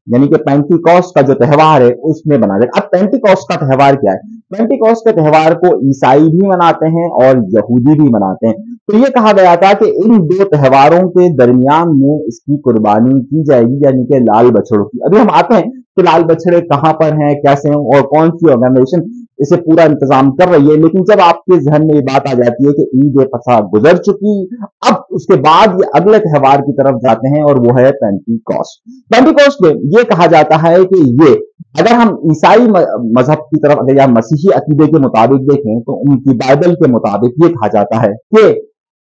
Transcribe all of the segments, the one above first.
यानी कि पेंटिकॉस्ट का जो त्योहार है उसमें मनाया जाएगा। अब पेंटिकॉस्ट का त्योहार क्या है? पेंटिकॉस्ट के त्योहार को ईसाई भी मनाते हैं और यहूदी भी मनाते हैं। तो ये कहा गया था कि इन दो त्योहारों के दरमियान में इसकी कुर्बानी की जाएगी, यानी कि लाल बछड़ों की। अभी हम आते हैं कि लाल बछड़े कहां पर हैं, कैसे हैं और कौन सी ऑर्गेनाइजेशन इसे पूरा इंतजाम कर रही है। लेकिन जब आपके जहन में ये बात आ जाती है कि ईद फसह गुजर चुकी, अब उसके बाद ये अगले त्योहार की तरफ जाते हैं और वो है पेंटिकॉस्ट। पेंटिकॉस्ट में ये कहा जाता है कि ये, अगर हम ईसाई मजहब की तरफ अगर या मसीही अकीदे के मुताबिक देखें तो उनकी बाइबल के मुताबिक ये कहा जाता है कि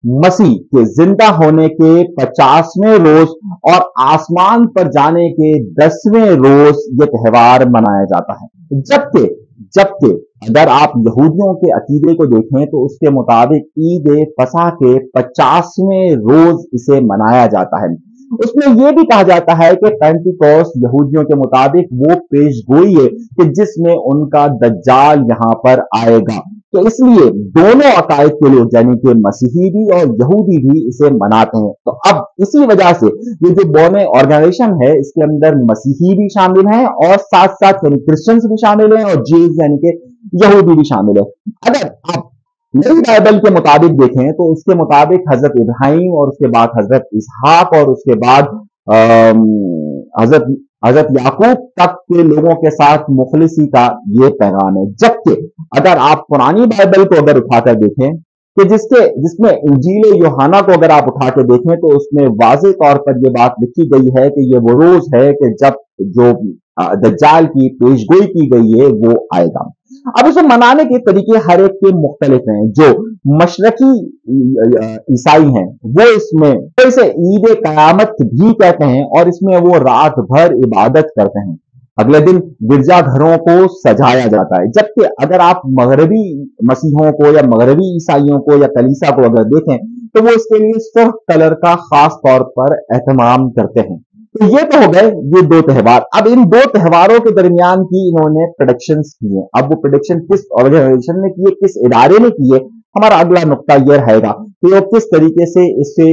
मसीह के जिंदा होने के 50वें रोज और आसमान पर जाने के 10वें रोज ये त्योहार मनाया जाता है। जबकि जबकि अगर आप यहूदियों के अकीदे को देखें तो उसके मुताबिक ईद फसह के 50वें रोज इसे मनाया जाता है। उसमें यह भी कहा जाता है कि पेंटिकॉस्ट यहूदियों के मुताबिक वो पेशगोई है कि जिसमें उनका दज्जाल यहां पर आएगा। तो इसलिए दोनों अकायद के लोग यानी कि मसीही भी और यहूदी भी इसे मनाते हैं। तो अब इसी वजह से ये जो बोने ऑर्गेनाइजेशन है इसके अंदर मसीही भी शामिल हैं और साथ साथ यानी क्रिश्चियंस भी शामिल हैं और जीव यानी कि यहूदी भी शामिल है। अगर आप नई बाइबल के मुताबिक देखें तो उसके मुताबिक हजरत इब्राहिम और उसके बाद हजरत इसहाक और उसके बाद हजरत हजरत याकूब तक के लोगों के साथ मुखलिसी का ये पैगाम है। जबकि अगर आप पुरानी बाइबल को अगर उठाकर देखें कि जिसमें इंजील यूहन्ना को अगर आप उठा के देखें तो उसमें वाज़ेह तौर पर यह बात लिखी गई है कि ये वो रोज है कि जब जो दज्जाल की पेशगोई की गई है वो आएगा। अब इसे मनाने के तरीके हर एक के मुख्तलिफ हैं। जो मशरकी ईसाई हैं वो इसे ईद कयामत भी कहते हैं और इसमें वो रात भर इबादत करते हैं। अगले दिन गिरजाघरों को सजाया जाता है। जबकि अगर आप मगरबी मसीहों को या मगरबी ईसाइयों को या कलीसा को अगर देखें तो वो इसके लिए सुर्ख कलर का खास तौर पर एहतमाम करते हैं। तो ये तो हो गए ये दो त्योहार। अब इन दो त्योहारों के दरमियान की इन्होंने प्रेडिक्शंस की है। अब वो प्रेडिक्शन किस ऑर्गेनाइजेशन ने की है, किस इदारे ने की है, हमारा अगला नुक्ता यह रहेगा कि वो किस तरीके से इससे